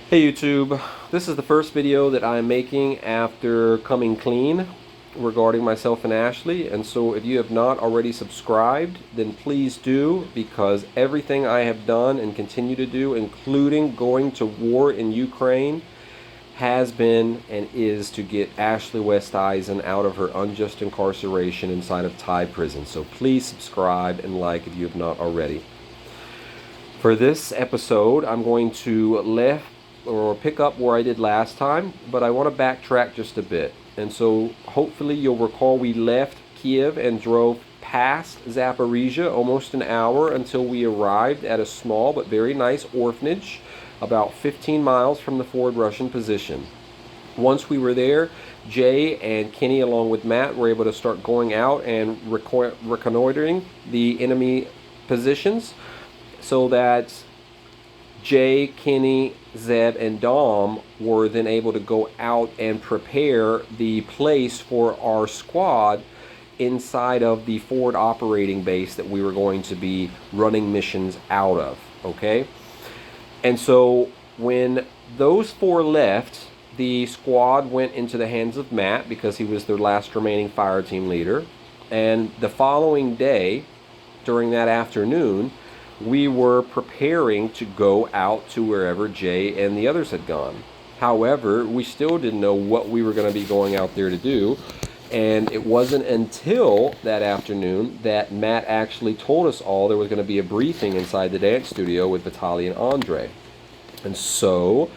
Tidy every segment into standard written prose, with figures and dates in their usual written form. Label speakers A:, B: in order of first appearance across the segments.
A: Hey YouTube, this is the first video that I'm making after coming clean regarding myself and Ashley, and so if you have not already subscribed, then please do, because everything I have done and continue to do, including going to war in Ukraine, has been and is to get Ashley Oosthuizen out of her unjust incarceration inside of Thai prison. So please subscribe and like if you have not already. For this episode, I'm going to pick up where I did last time, but I want to backtrack just a bit. And so hopefully you'll recall we left Kiev and drove past Zaporizhia almost an hour until we arrived at a small but very nice orphanage about 15 miles from the forward Russian position. Once we were there, Jay and Kenny along with Matt were able to start going out and reconnoitering the enemy positions, so that Jay, Kenny, Zeb, and Dom were then able to go out and prepare the place for our squad inside of the forward operating base that we were going to be running missions out of, okay? And so when those four left, the squad went into the hands of Matt because he was their last remaining fire team leader. And the following day, during that afternoon, we were preparing to go out to wherever Jay and the others had gone. However, we still didn't know what we were going to be going out there to do. And it wasn't until that afternoon that Matt actually told us all there was going to be a briefing inside the dance studio with Vitaly and Andre. And so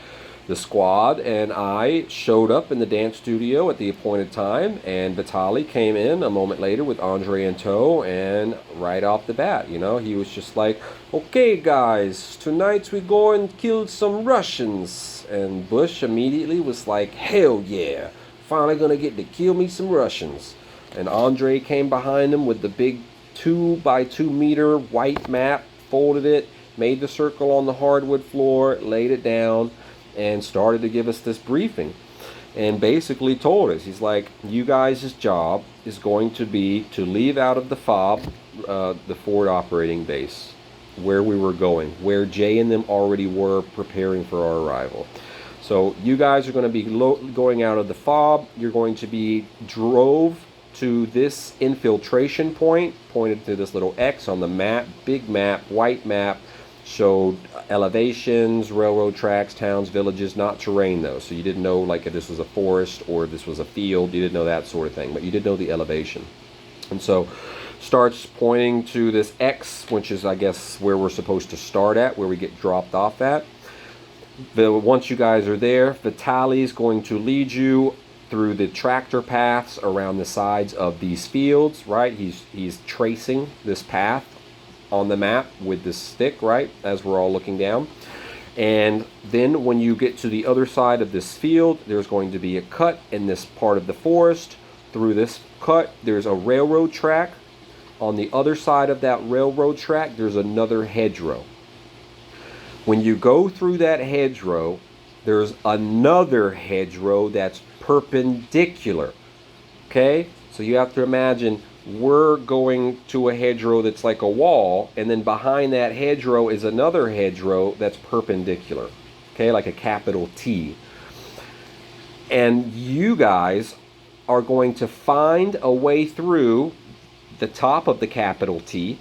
A: the squad and I showed up in the dance studio at the appointed time, and Vitaly came in a moment later with Andre in tow, and right off the bat, he was just like, "Okay guys, tonight we go and kill some Russians." And Bush immediately was like, "Hell yeah, finally gonna get to kill me some Russians." And Andre came behind him with the big 2 by 2 meter white map, folded it, made the circle on the hardwood floor, laid it down, and started to give us this briefing, and basically told us, he's like, you guys' job is going to be to leave out of the FOB, the forward operating base, where we were going, where Jay and them already were preparing for our arrival. So you guys are going to be going out of the FOB. You're going to be drove to this infiltration point, pointed to this little X on the map, big map, white map, showed elevations, railroad tracks, towns, villages, not terrain though. So you didn't know like if this was a forest or if this was a field. You didn't know that sort of thing, but you did know the elevation. And so starts pointing to this X, which is I guess where we're supposed to start at, where we get dropped off at. Once you guys are there, Vitaly's going to lead you through the tractor paths around the sides of these fields, right? He's tracing this path on the map with this stick, right, as we're all looking down. And then when you get to the other side of this field, there's going to be a cut in this part of the forest. Through this cut, there's a railroad track. On the other side of that railroad track, there's another hedgerow. When you go through that hedgerow, there's another hedgerow that's perpendicular, okay? So you have to imagine we're going to a hedgerow that's like a wall, and then behind that hedgerow is another hedgerow that's perpendicular, okay, like a capital T. And you guys are going to find a way through the top of the capital T,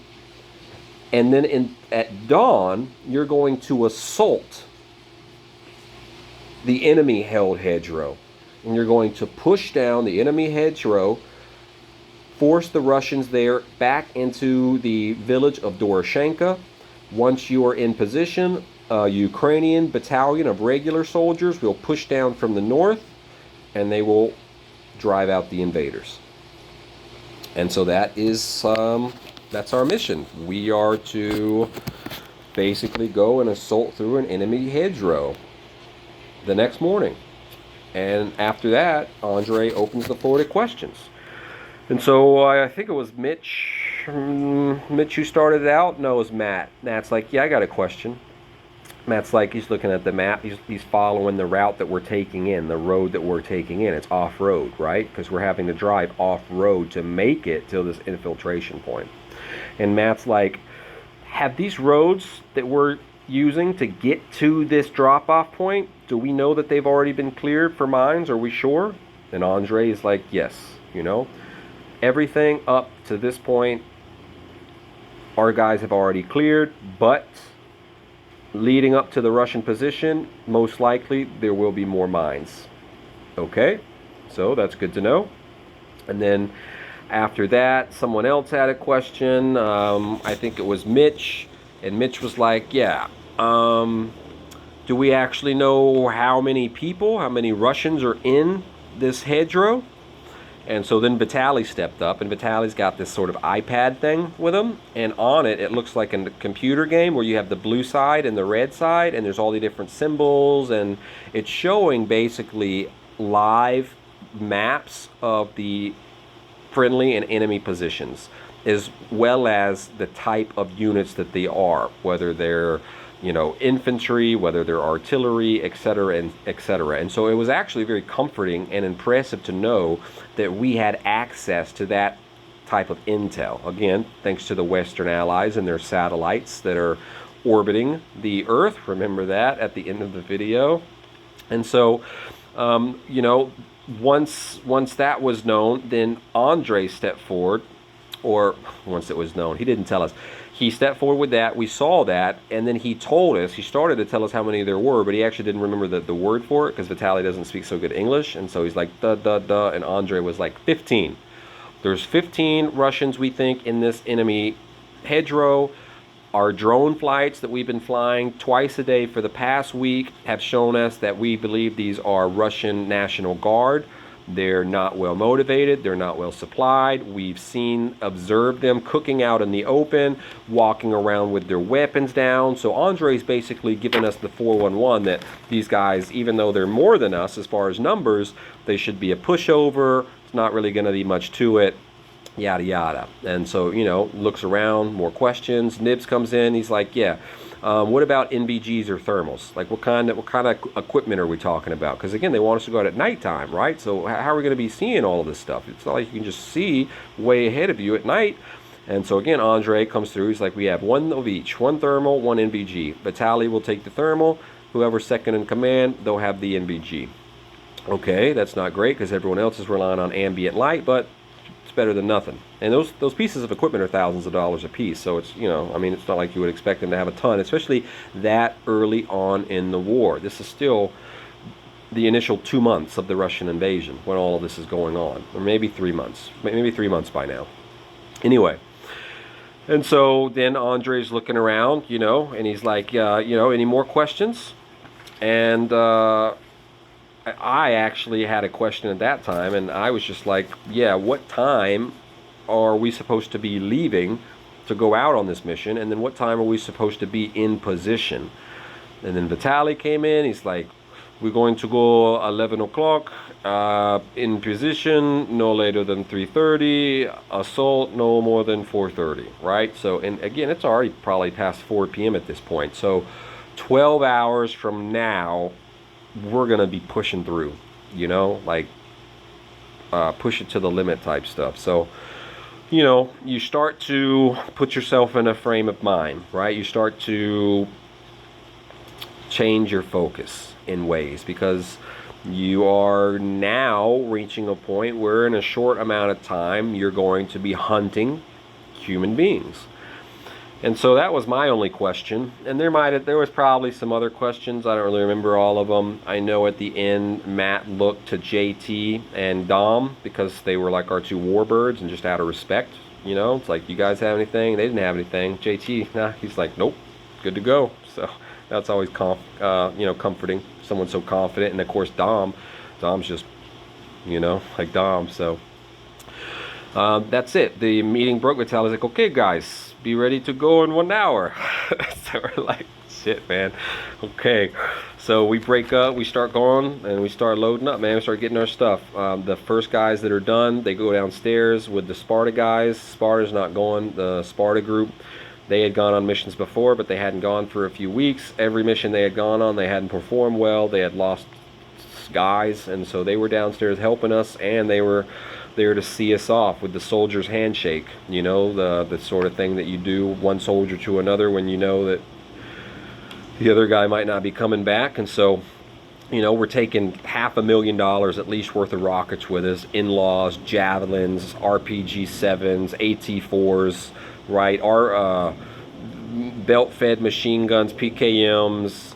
A: and then at dawn, you're going to assault the enemy-held hedgerow. And you're going to push down the enemy hedgerow, force the Russians there back into the village of Doroshenka. Once you are in position, a Ukrainian battalion of regular soldiers will push down from the north, and they will drive out the invaders. And so that is that's our mission. We are to basically go and assault through an enemy hedgerow the next morning. And after that, Andre opens the floor to questions. And so I think it was Mitch who started it out. No, it was Matt. Matt's like, yeah, I got a question. Matt's like, he's looking at the map. He's following the route that we're taking in, the road that we're taking in. It's off-road, right? Because we're having to drive off-road to make it to this infiltration point. And Matt's like, have these roads that we're using to get to this drop-off point? Do we know that they've already been cleared for mines? Are we sure? And Andre is like, yes, you know, everything up to this point, our guys have already cleared, but leading up to the Russian position, most likely there will be more mines. Okay, so that's good to know. And then after that, someone else had a question. I think it was Mitch. And Mitch was like, yeah, do we actually know how many people, how many Russians are in this hedgerow? And so then Vitaly stepped up, and Vitaly's got this sort of iPad thing with him, and on it, it looks like a computer game where you have the blue side and the red side, and there's all the different symbols, and it's showing basically live maps of the friendly and enemy positions, as well as the type of units that they are, whether they're, you know, infantry, whether they're artillery, etc., and etc. And so it was actually very comforting and impressive to know that we had access to that type of intel. Again, thanks to the Western allies and their satellites that are orbiting the Earth. Remember that at the end of the video. And so, you know, once that was known, then Andre stepped forward, or once it was known, he didn't tell us. He stepped forward with that, we saw that, and then he told us, he started to tell us how many there were, but he actually didn't remember the word for it, because Vitaly doesn't speak so good English, and so he's like, duh, duh, duh, and Andre was like, 15. There's 15 Russians, we think, in this enemy hedgerow. Our drone flights that we've been flying twice a day for the past week have shown us that we believe these are Russian National Guard. They're not well motivated, they're not well supplied. We've observed them cooking out in the open, walking around with their weapons down. So Andre's basically given us the 411 that these guys, even though they're more than us as far as numbers, they should be a pushover. It's not really going to be much to it, yada yada. And so, you know, looks around, more questions. Nibs comes in, he's like, yeah, what about NVGs or thermals? Like, what kind of equipment are we talking about? Because again, they want us to go out at nighttime, right? So how are we going to be seeing all of this stuff? It's not like you can just see way ahead of you at night. And so again, Andre comes through. He's like, we have one of each, one thermal, one NVG. Vitaly will take the thermal. Whoever's second in command, they'll have the NVG. Okay, that's not great because everyone else is relying on ambient light, but it's better than nothing. And those pieces of equipment are thousands of dollars a piece, so it's, you know, I mean, it's not like you would expect them to have a ton, especially that early on in the war. This is still the initial 2 months of the Russian invasion when all of this is going on, or maybe 3 months, maybe 3 months by now. Anyway, and so then Andre's looking around, you know, and he's like, you know, any more questions? And I actually had a question at that time, and I was just like, yeah, what time are we supposed to be leaving to go out on this mission, and then what time are we supposed to be in position? And then Vitaly came in, he's like, we're going to go 11 o'clock, in position no later than 3:30, assault no more than 4:30, right? So, and again, it's already probably past 4 p.m. at this point, so 12 hours from now, we're gonna be pushing through, you know, like push it to the limit type stuff. So, you know, you start to put yourself in a frame of mind, right? You start to change your focus in ways, because you are now reaching a point where in a short amount of time you're going to be hunting human beings. And so that was my only question, and there was probably some other questions. I don't really remember all of them. I know at the end Matt looked to JT and Dom because they were like our two warbirds, and just out of respect, you know, it's like, you guys have anything? They didn't have anything. JT, nah, he's like, nope, good to go. So that's always you know, comforting. Someone so confident. And of course Dom's just, you know, like Dom. So that's it. The meeting broke. Vitaly's like, okay guys, be ready to go in 1 hour. So we're like, shit, man. Okay, so we break up, we start going, and we start loading up, man. We start getting our stuff. The first guys that are done, they go downstairs with the Sparta guys. Sparta's not going. The Sparta group, they had gone on missions before, but they hadn't gone for a few weeks. Every mission they had gone on, they hadn't performed well. They had lost guys, and so they were downstairs helping us, and they were there to see us off with the soldier's handshake, you know, the sort of thing that you do one soldier to another when you know that the other guy might not be coming back. And so, you know, we're taking $500,000 at least worth of rockets with us, in-laws, javelins, RPG-7s, AT-4s, right? Our belt-fed machine guns, PKMs,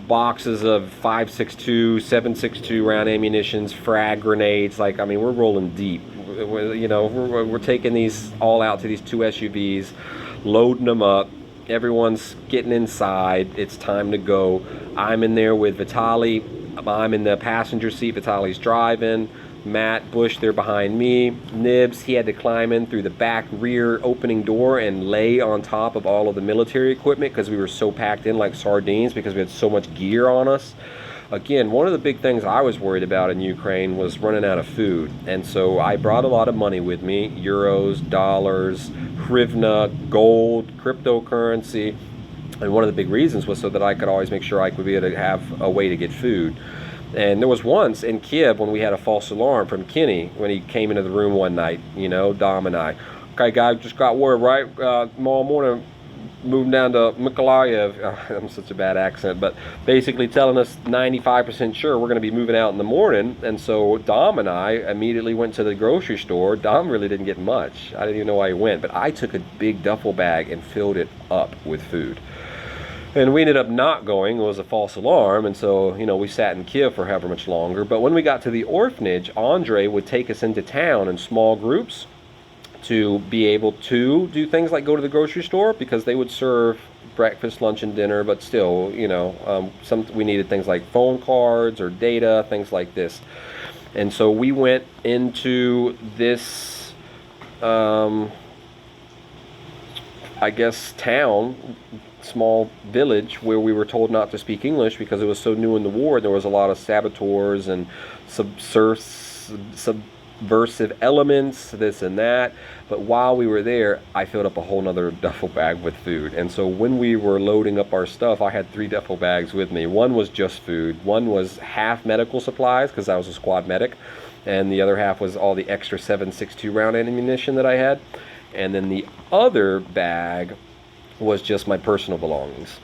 A: boxes of 5.62, 7.62 round ammunitions, frag grenades. Like, I mean, we're rolling deep. You know, we're taking these all out to these 2 SUVs, loading them up. Everyone's getting inside. It's time to go. I'm in there with Vitaly. I'm in the passenger seat. Vitaly's driving. Matt, Bush, they're behind me. Nibs, he had to climb in through the back rear opening door and lay on top of all of the military equipment because we were so packed in like sardines because we had so much gear on us. Again, one of the big things I was worried about in Ukraine was running out of food. And so I brought a lot of money with me, euros, dollars, hryvnia, gold, cryptocurrency. And one of the big reasons was so that I could always make sure I could be able to have a way to get food. And there was once in Kiev when we had a false alarm from Kenny when he came into the room one night, you know, Dom and I. Okay, guys, just got word, right? Tomorrow morning, moving down to Mykolaiv. I'm such a bad accent, but basically telling us 95% sure we're going to be moving out in the morning. And so Dom and I immediately went to the grocery store. Dom really didn't get much. I didn't even know why he went, but I took a big duffel bag and filled it up with food. And we ended up not going. It was a false alarm, and so, you know, we sat in Kiev for however much longer. But when we got to the orphanage, Andre would take us into town in small groups to be able to do things like go to the grocery store, because they would serve breakfast, lunch, and dinner, but still, you know, we needed things like phone cards or data, things like this. And so we went into this, I guess, town, small village, where we were told not to speak English because it was so new in the war. There was a lot of saboteurs and subversive elements, this and that. But while we were there, I filled up a whole nother duffel bag with food. And so when we were loading up our stuff, I had 3 duffel bags with me. One was just food, one was half medical supplies because I was a squad medic, and the other half was all the extra 7.62 round ammunition that I had. And then the other bag was just my personal belongings.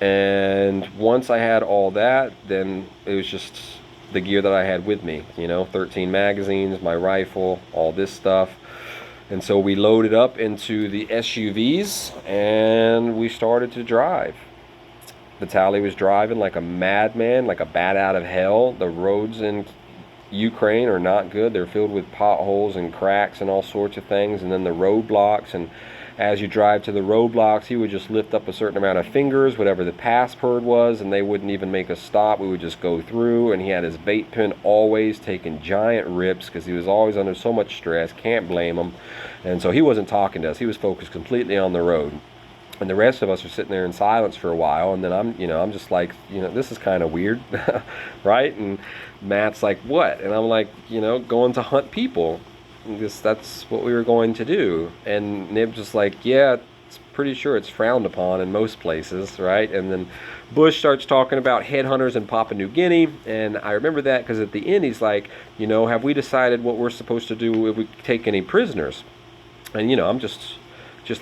A: And once I had all that, then it was just the gear that I had with me, you know, 13 magazines, my rifle, all this stuff. And so we loaded up into the SUVs and we started to drive. Vitaly was driving like a madman, like a bat out of hell. The roads in Ukraine are not good. They're filled with potholes and cracks and all sorts of things, and then the roadblocks. And as you drive to the roadblocks, he would just lift up a certain amount of fingers, whatever the password was, and they wouldn't even make us stop. We would just go through, and he had his vape pen always taking giant rips because he was always under so much stress. Can't blame him. And so he wasn't talking to us. He was focused completely on the road. And the rest of us are sitting there in silence for a while, and then I'm just like, this is kind of weird, right? And Matt's like, what? And I'm like, going to hunt people. That's what we were going to do. And Nib's just like, yeah, it's pretty sure it's frowned upon in most places, right? And then Bush starts talking about headhunters in Papua New Guinea, and I remember that because at the end he's like, have we decided what we're supposed to do if we take any prisoners? And I'm just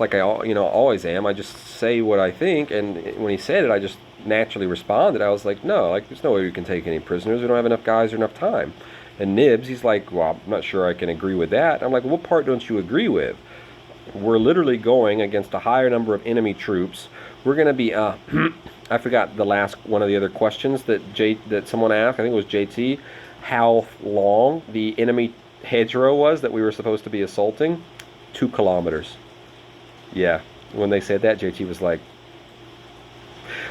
A: like I always am. I just say what I think, and when he said it, I just naturally responded. I was like, no, there's no way we can take any prisoners. We don't have enough guys or enough time. And Nibs, he's like, well, I'm not sure I can agree with that. I'm like, well, what part don't you agree with? We're literally going against a higher number of enemy troops. We're going to be, I forgot the last one of the other questions that someone asked. I think it was JT, how long the enemy hedgerow was that we were supposed to be assaulting. 2 kilometers. Yeah, when they said that, JT was like,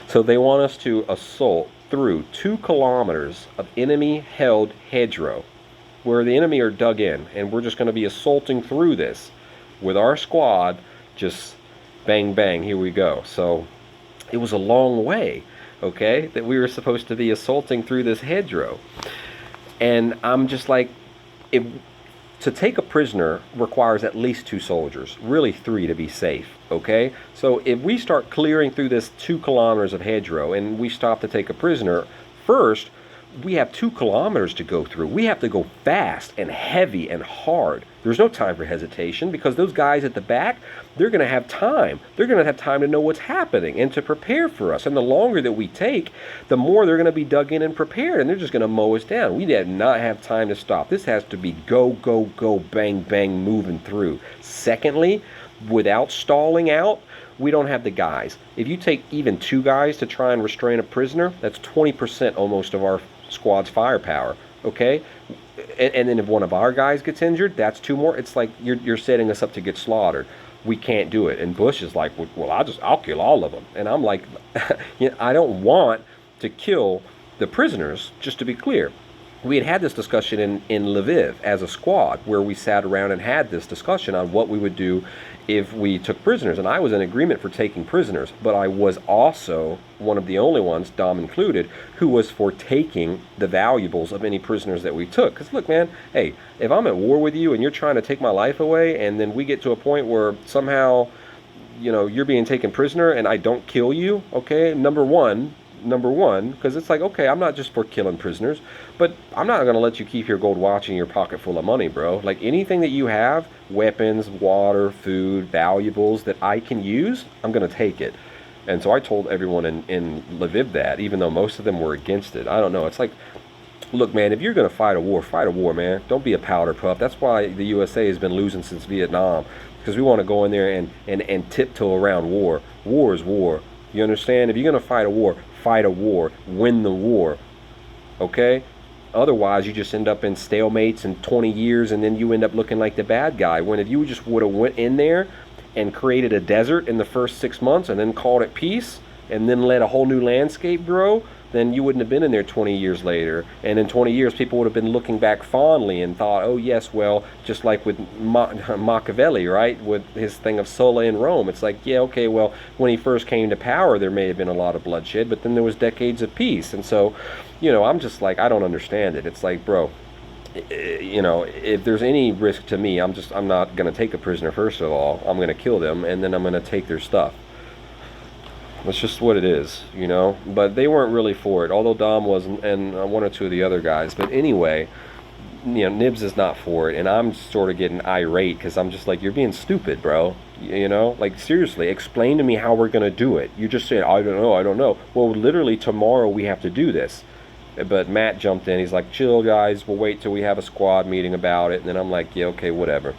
A: so they want us to assault through 2 kilometers of enemy-held hedgerow, where the enemy are dug in, and we're just going to be assaulting through this with our squad, just bang, bang, here we go. So it was a long way, okay, that we were supposed to be assaulting through this hedgerow. And I'm just like, to take a prisoner requires at least 2 soldiers, really 3 to be safe, okay? So if we start clearing through this 2 kilometers of hedgerow and we stop to take a prisoner, first, we have 2 kilometers to go through. We have to go fast and heavy and hard. There's no time for hesitation because those guys at the back, they're going to have time. They're going to have time to know what's happening and to prepare for us. And the longer that we take, the more they're going to be dug in and prepared, and they're just going to mow us down. We did not have time to stop. This has to be go, go, go, bang, bang, moving through. Secondly, without stalling out, we don't have the guys. If you take even 2 guys to try and restrain a prisoner, that's 20% almost of our squad's firepower, okay? And then if one of our guys gets injured, that's 2 more. It's like you're setting us up to get slaughtered. We can't do it. And Bush is like, well, I'll kill all of them. And I'm like, I don't want to kill the prisoners, just to be clear. We had this discussion in Lviv as a squad, where we sat around and had this discussion on what we would do if we took prisoners. And I was in agreement for taking prisoners, but I was also one of the only ones, Dom included, who was for taking the valuables of any prisoners that we took. Because look, man, hey, if I'm at war with you and you're trying to take my life away, and then we get to a point where somehow, you're being taken prisoner and I don't kill you, okay, number one, because it's like, okay, I'm not just for killing prisoners, but I'm not going to let you keep your gold watch in your pocket full of money, bro. Like, anything that you have, weapons, water, food, valuables that I can use, I'm going to take it. And so I told everyone in Lviv that, even though most of them were against it. I don't know. It's like, look, man, if you're going to fight a war, man. Don't be a powder puff. That's why the USA has been losing since Vietnam, because we want to go in there and tiptoe around war. War is war. You understand? If you're going to fight a war, win the war, okay? Otherwise, you just end up in stalemates in 20 years, and then you end up looking like the bad guy. When if you just would have went in there and created a desert in the first 6 months and then called it peace, and then let a whole new landscape grow, then you wouldn't have been in there 20 years later. And in 20 years, people would have been looking back fondly and thought, oh yes, well, just like with Machiavelli, right? With his thing of Sulla in Rome. It's like, yeah, okay, well, when he first came to power, there may have been a lot of bloodshed, but then there was decades of peace. And so, I'm just like, I don't understand it. It's like, bro, if there's any risk to me, I'm not going to take a prisoner, first of all. I'm going to kill them, and then I'm going to take their stuff. That's just what it is, But they weren't really for it, although Dom was, and 1 or 2 of the other guys. But anyway, Nibs is not for it, and I'm sort of getting irate because I'm just like, you're being stupid, bro. Like, seriously, explain to me how we're going to do it. You just said, I don't know. Well, literally tomorrow we have to do this. But Matt jumped in. He's like, chill, guys. We'll wait till we have a squad meeting about it. And then I'm like, yeah, okay, whatever.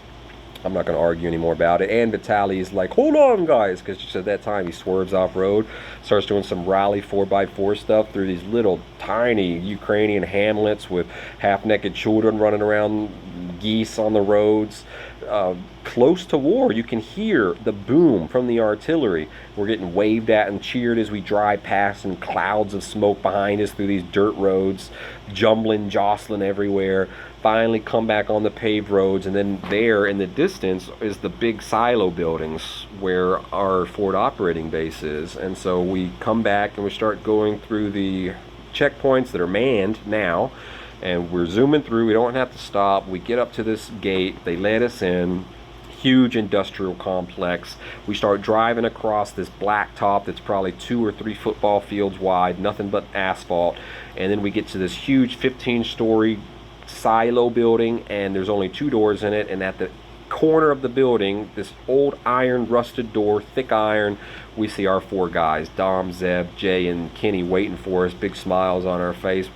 A: I'm not going to argue anymore about it. And Vitaly's like, hold on, guys, because just at that time he swerves off road, starts doing some rally 4x4 stuff through these little tiny Ukrainian hamlets with half-naked children running around, geese on the roads. Close to war, you can hear the boom from the artillery. We're getting waved at and cheered as we drive past, and clouds of smoke behind us through these dirt roads, jumbling, jostling everywhere. Finally come back on the paved roads, and then there in the distance is the big silo buildings where our forward operating base is. And so we come back and we start going through the checkpoints that are manned now, and we're zooming through. We don't have to stop. We get up to this gate, they let us in. Huge industrial complex. We start driving across this blacktop that's probably 2 or 3 football fields wide, nothing but asphalt. And then we get to this huge 15-story silo building, and there's only 2 doors in it. And at the corner of the building, this old iron rusted door, thick iron, we see our 4 guys, Dom, Zeb, Jay, and Kenny, waiting for us, big smiles on our face.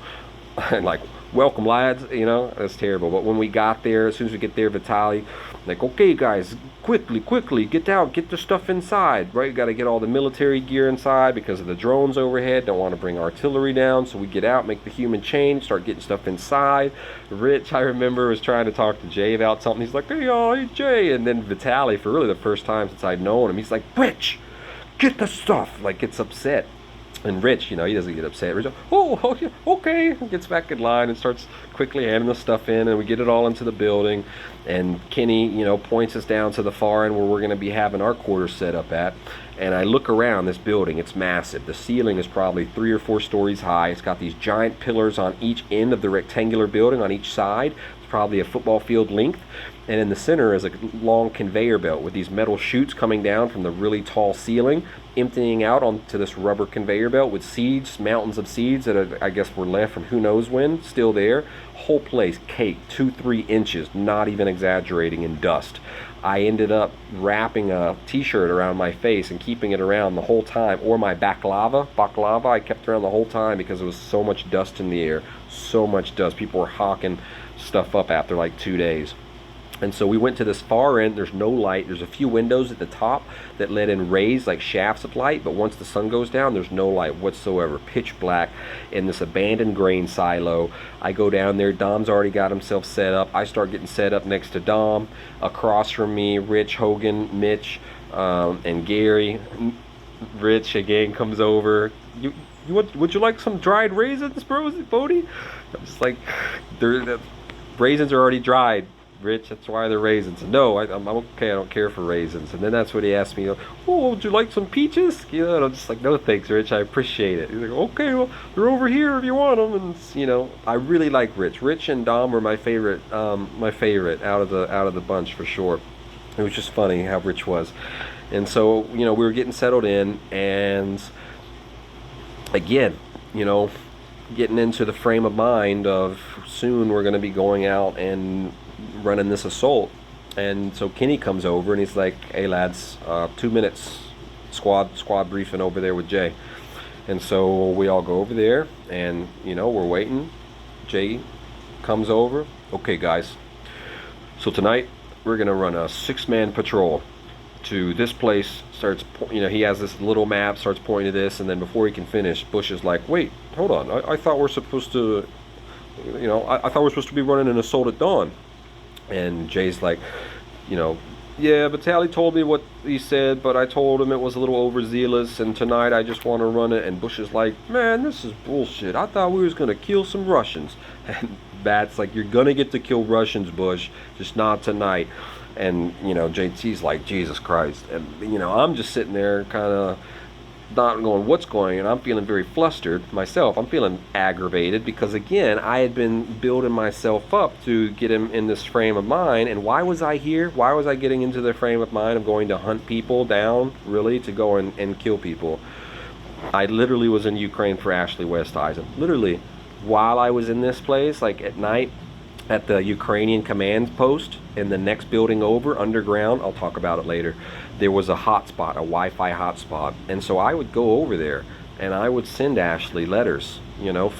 A: Like, welcome, lads. That's terrible. But when we got there, as soon as we get there, Vitaly, like, okay, guys, quickly, get out, get the stuff inside, right? Got to get all the military gear inside because of the drones overhead. Don't want to bring artillery down, so we get out, make the human chain, start getting stuff inside. Rich, I remember, was trying to talk to Jay about something. He's like, hey, Jay. And then Vitaly, for really the first time since I'd known him, he's like, Rich, get the stuff. Like, gets upset. And Rich, he doesn't get upset. Rich, oh, okay. Gets back in line and starts quickly handing the stuff in, and we get it all into the building. And Kenny, points us down to the far end where we're going to be having our quarters set up at. And I look around this building. It's massive. The ceiling is probably 3 or 4 stories high. It's got these giant pillars on each end of the rectangular building on each side. It's probably a football field length. And in the center is a long conveyor belt with these metal chutes coming down from the really tall ceiling, emptying out onto this rubber conveyor belt with seeds, mountains of seeds that I guess were left from who knows when, still there. Whole place caked 2-3 inches, not even exaggerating, in dust. I ended up wrapping a t-shirt around my face and keeping it around the whole time, or my baklava I kept around the whole time because there was so much dust in the air, so much dust. People were hawking stuff up after like 2 days. And so we went to this far end. There's no light. There's a few windows at the top that let in rays like shafts of light, but once the sun goes down, there's no light whatsoever. Pitch black in this abandoned grain silo. I go down there. Dom's already got himself set up. I start getting set up next to Dom. Across from me, Rich, Hogan, Mitch, and Gary. Rich again comes over. Would you like some dried raisins, Bodie? I'm just like, the raisins are already dried, Rich, that's why they're raisins. No, I'm okay, I don't care for raisins. And then that's what he asked me, oh, would you like some peaches? And I'm just like, no thanks, Rich, I appreciate it. He's like, okay, well, they're over here if you want them. And I really like Rich. Rich and Dom were my favorite out of the bunch for sure. It was just funny how Rich was. And so, we were getting settled in, and again, getting into the frame of mind of soon we're going to be going out and running this assault. And so Kenny comes over and he's like, hey lads, 2 minutes squad briefing over there with Jay. And so we all go over there, and we're waiting. Jay comes over. Okay guys, so tonight we're gonna run a 6-man patrol to this place. Starts, he has this little map, starts pointing to this, and then before he can finish, Bush is like, wait, hold on, I thought we're supposed to, I thought we're supposed to be running an assault at dawn. And Jay's like, yeah, but Tally told me what he said, but I told him it was a little overzealous, and tonight I just want to run it. And Bush is like, man, this is bullshit. I thought we was going to kill some Russians. And Matt's like, you're going to get to kill Russians, Bush, just not tonight. And, JT's like, Jesus Christ. And, I'm just sitting there kind of not going, what's going on? I'm feeling very flustered myself. I'm feeling aggravated because, again, I had been building myself up to get him in this frame of mind. And why was I here? Why was I getting into the frame of mind of going to hunt people down, really, to go and kill people? I literally was in Ukraine for Ashley Oosthuizen. Literally, while I was in this place, like at night, at the Ukrainian command post in the next building over, underground, I'll talk about it later, there was a hotspot, a Wi-Fi hotspot. And so I would go over there and I would send Ashley letters,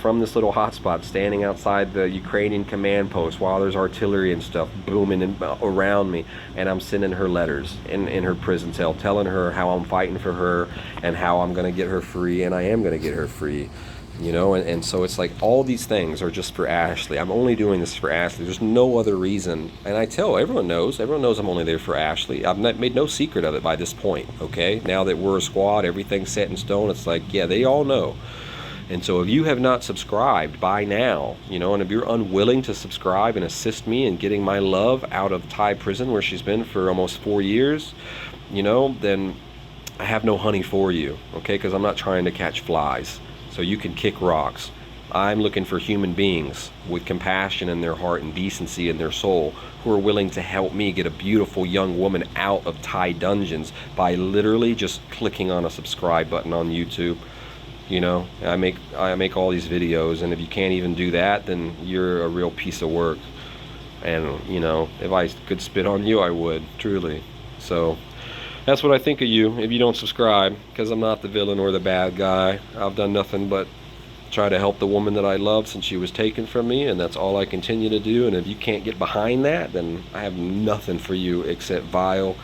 A: from this little hotspot, standing outside the Ukrainian command post while there's artillery and stuff booming around me. And I'm sending her letters in her prison cell, telling her how I'm fighting for her and how I'm going to get her free, and I am going to get her free. And so it's like all these things are just for Ashley. I'm only doing this for Ashley. There's no other reason. And I tell everyone knows I'm only there for Ashley. I've made no secret of it by this point, okay? Now that we're a squad, everything's set in stone, it's like, yeah, they all know. And so if you have not subscribed by now, and if you're unwilling to subscribe and assist me in getting my love out of Thai prison where she's been for almost 4 years, then I have no honey for you, okay? Because I'm not trying to catch flies. So you can kick rocks. I'm looking for human beings with compassion in their heart and decency in their soul who are willing to help me get a beautiful young woman out of Thai dungeons by literally just clicking on a subscribe button on YouTube. I make all these videos, and if you can't even do that, then you're a real piece of work. And if I could spit on you, I would, truly. So that's what I think of you if you don't subscribe, because I'm not the villain or the bad guy. I've done nothing but try to help the woman that I love since she was taken from me, and that's all I continue to do. And if you can't get behind that, then I have nothing for you except vile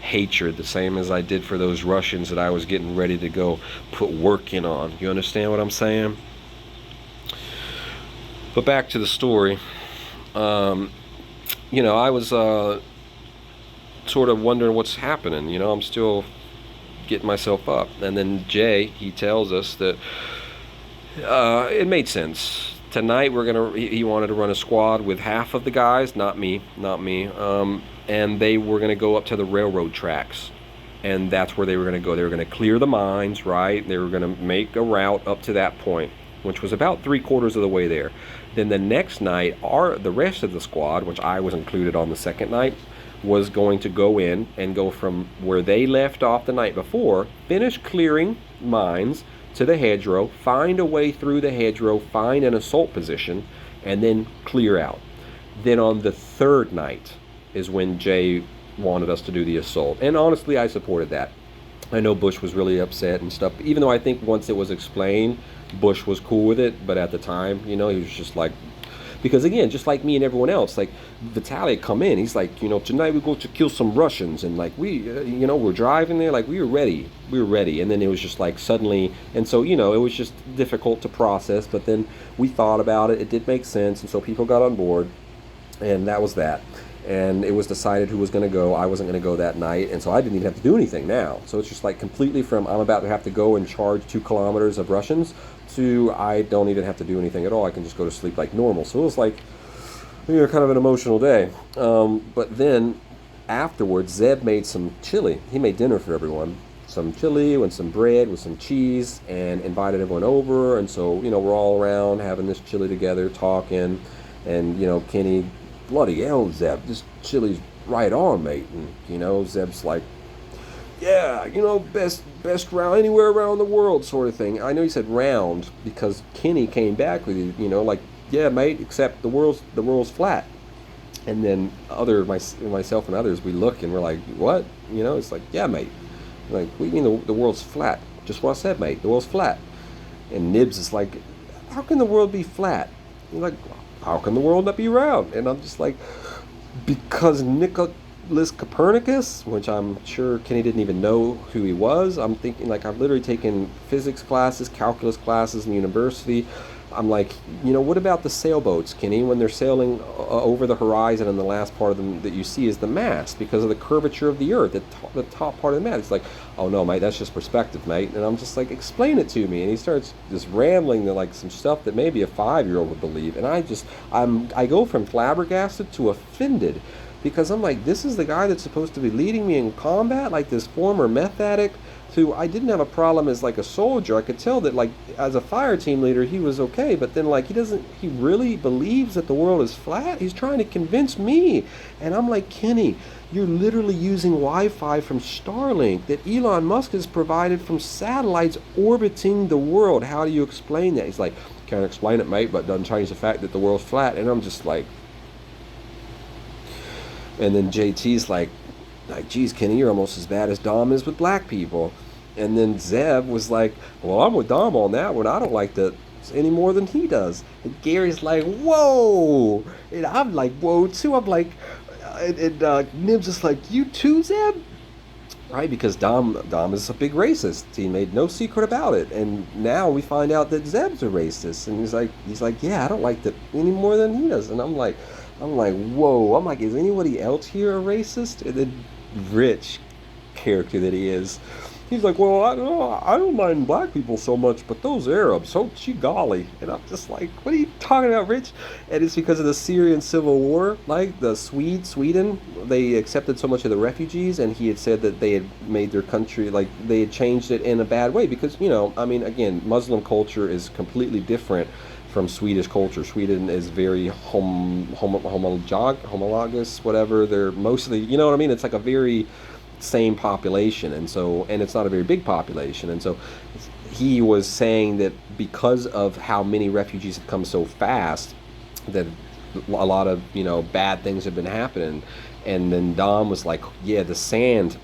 A: hatred, the same as I did for those Russians that I was getting ready to go put work in on. You understand what I'm saying? But back to the story. I was sort of wondering what's happening. I'm still getting myself up. And then Jay, he tells us that it made sense. Tonight he wanted to run a squad with half of the guys, not me, and they were gonna go up to the railroad tracks and that's where they were going to go. They were going to clear the mines, right? They were going to make a route up to that point, which was about 3/4 of the way there. Then the next night, the rest of the squad, which I was included on the second night, was going to go in and go from where they left off the night before, finish clearing mines to the hedgerow, find a way through the hedgerow, find an assault position, and then clear out. Then on the third night is when Jay wanted us to do the assault. And honestly, I supported that. I know Bush was really upset and stuff, even though I think once it was explained, Bush was cool with it. But at the time, he was just like, because again, just like me and everyone else, like Vitaly come in, he's like, tonight we're going to kill some Russians, and like we're driving there, like we were ready, and then it was just like suddenly, and so it was just difficult to process. But then we thought about it, it did make sense, and so people got on board, and that was that. And it was decided who was going to go. I wasn't going to go that night, and so I didn't even have to do anything now. So it's just like completely from I'm about to have to go and charge 2 kilometers of Russians to I don't even have to do anything at all. I can just go to sleep like normal. So it was like kind of an emotional day. But then afterwards, Zeb made some chili. He made dinner for everyone. Some chili with some bread with some cheese, and invited everyone over. And so we're all around having this chili together, talking, and Kenny, bloody hell, Zeb, this chili's right on, mate. And Zeb's like, yeah, best round anywhere around the world, sort of thing. I know he said round because Kenny came back with it, like, yeah, mate, except the world's flat. And then myself and others, we look and we're like, what? It's like, yeah, mate. Like, what do you mean the world's flat? Just what I said, mate. The world's flat. And Nibs is like, how can the world be flat? You're like, how can the world not be round? And I'm just like, because Nicholas Copernicus, which I'm sure Kenny didn't even know who he was. I'm thinking, like, I've literally taken physics classes, calculus classes in university. I'm like, what about the sailboats, Kenny, when they're sailing over the horizon, and the last part of them that you see is the mast because of the curvature of the earth, the top part of the mast. It's like, oh no, mate, that's just perspective, mate. And I'm just like, explain it to me. And he starts just rambling to like some stuff that maybe a 5-year-old would believe. And I go from flabbergasted to offended, because I'm like, this is the guy that's supposed to be leading me in combat, like this former meth addict. So I didn't have a problem as like a soldier. I could tell that like as a fire team leader he was okay, but then like he really believes that the world is flat. He's trying to convince me. And I'm like, Kenny, you're literally using Wi-Fi from Starlink that Elon Musk has provided from satellites orbiting the world. How do you explain that? He's like, can't explain it, mate, but doesn't change the fact that the world's flat. And I'm just like, and then JT's like, geez, Kenny, you're almost as bad as Dom is with black people. And then Zeb was like, well, I'm with Dom on that one. I don't like that any more than he does. And Gary's like, whoa. And I'm like, whoa, too. I'm like, Nibs is like, you too, Zeb? Right, because Dom is a big racist. He made no secret about it. And now we find out that Zeb's a racist. And he's like, yeah, I don't like that any more than he does. And I'm like, whoa. I'm like, is anybody else here a racist? And then Rich, character that he is, he's like, well, I don't mind black people so much, but those Arabs, oh gee golly. And I'm just like, what are you talking about, Rich? And it's because of the Syrian civil war. Like the Sweden, they accepted so much of the refugees, and he had said that they had made their country, like they had changed it in a bad way, because again, Muslim culture is completely different from Swedish culture. Sweden is very homologous, whatever. They're mostly, what I mean? It's like a very same population, and it's not a very big population. And so he was saying that because of how many refugees have come so fast, that a lot of, bad things have been happening. And then Dom was like, yeah, the sand.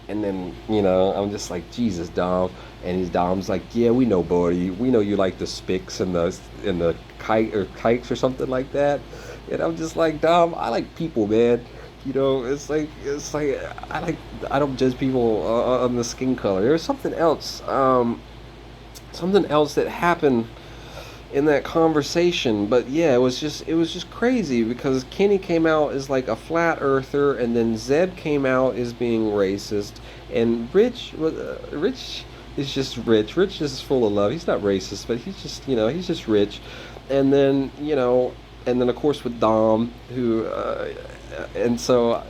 A: And then, I'm just like, Jesus, Dom. And Dom's like, yeah, we know, buddy. We know you like the Spicks and the kikes or something like that. And I'm just like, Dom, I like people, man. It's like I don't judge people on the skin color. There's something else that happened in that conversation. But yeah, it was just crazy, because Kenny came out as like a flat earther, and then Zeb came out as being racist, and Rich is just Rich. Rich is full of love. He's not racist, but he's just he's just rich. And then of course with Dom, who and so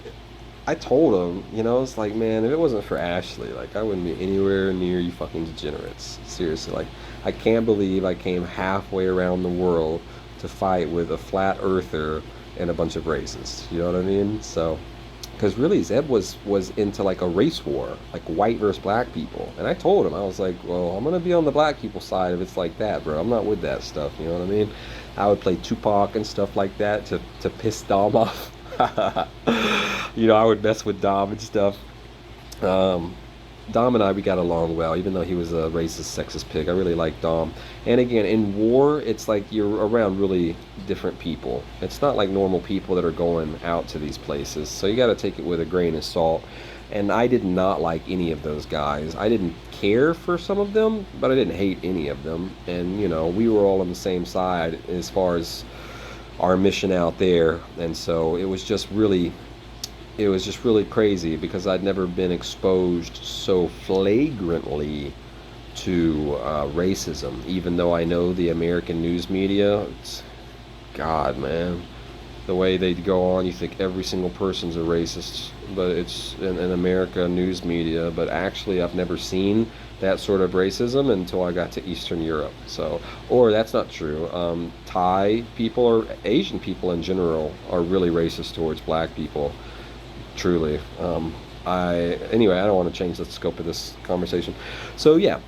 A: I told him, you know, it's like, man, if it wasn't for Ashley, like, I wouldn't be anywhere near you fucking degenerates. Seriously, like, I can't believe I came halfway around the world to fight with a flat earther and a bunch of racists. You know what I mean? So, because really Zeb was into like a race war, like white versus black people. And I told him, I was like, well, I'm gonna be on the black people side if it's like that, bro. I'm not with that stuff. You know what I mean? I would play Tupac and stuff like that to piss Dom off. You know, I would mess with Dom and stuff. Um, Dom and I, we got along well, even though he was a racist, sexist pig. I really like Dom. And again, in war, it's like you're around really different people. It's not like normal people that are going out to these places. So you got to take it with a grain of salt. And I did not like any of those guys. I didn't care for some of them, but I didn't hate any of them. And, you know, we were all on the same side as far as our mission out there. And so it was just really crazy because I'd never been exposed so flagrantly to racism, even though I know the American news media. It's, God, man, the way they go on, you think every single person's a racist, but it's in America news media. But actually, I've never seen that sort of racism until I got to Eastern Europe. So, or that's not true. Thai people or Asian people in general are really racist towards black people. Truly. Anyway, I don't want to change the scope of this conversation. So yeah,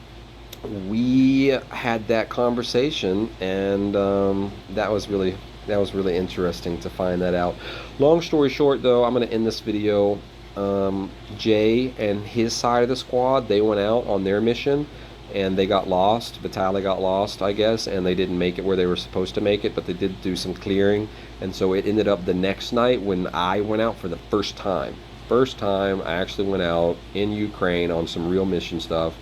A: we had that conversation, and that was really interesting to find that out. Long story short, though, I'm going to end this video. Jay and his side of the squad, they went out on their mission and they got lost. Vitaly got lost, I guess, and they didn't make it where they were supposed to make it, but they did do some clearing. And so it ended up the next night when I went out for the first time. First time I actually went out in Ukraine on some real mission stuff.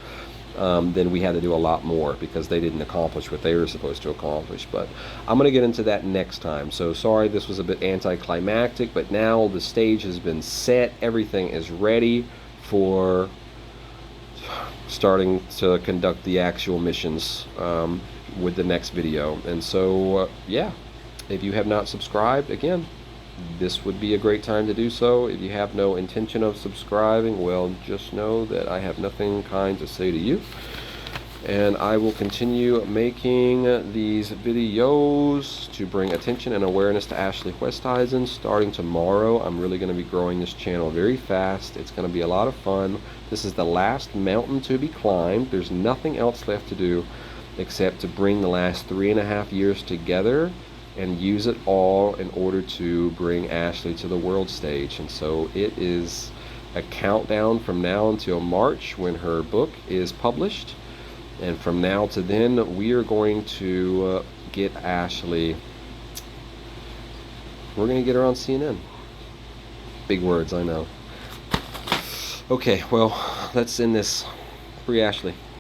A: Then we had to do a lot more because they didn't accomplish what they were supposed to accomplish. But I'm going to get into that next time. So sorry this was a bit anticlimactic, but now the stage has been set. Everything is ready for starting to conduct the actual missions with the next video. And so, yeah, if you have not subscribed, again, this would be a great time to do so. If you have no intention of subscribing, well, just know that I have nothing kind to say to you. And I will continue making these videos to bring attention and awareness to Ashley Oosthuizen. Starting tomorrow, I'm really going to be growing this channel very fast. It's going to be a lot of fun. This is the last mountain to be climbed. There's nothing else left to do except to bring the last 3.5 years together and use it all in order to bring Ashley to the world stage. And so it is a countdown from now until March when her book is published. And from now to then, we are going to get Ashley, we're going to get her on CNN. Big words, I know. Okay, well, let's end this. Free Ashley.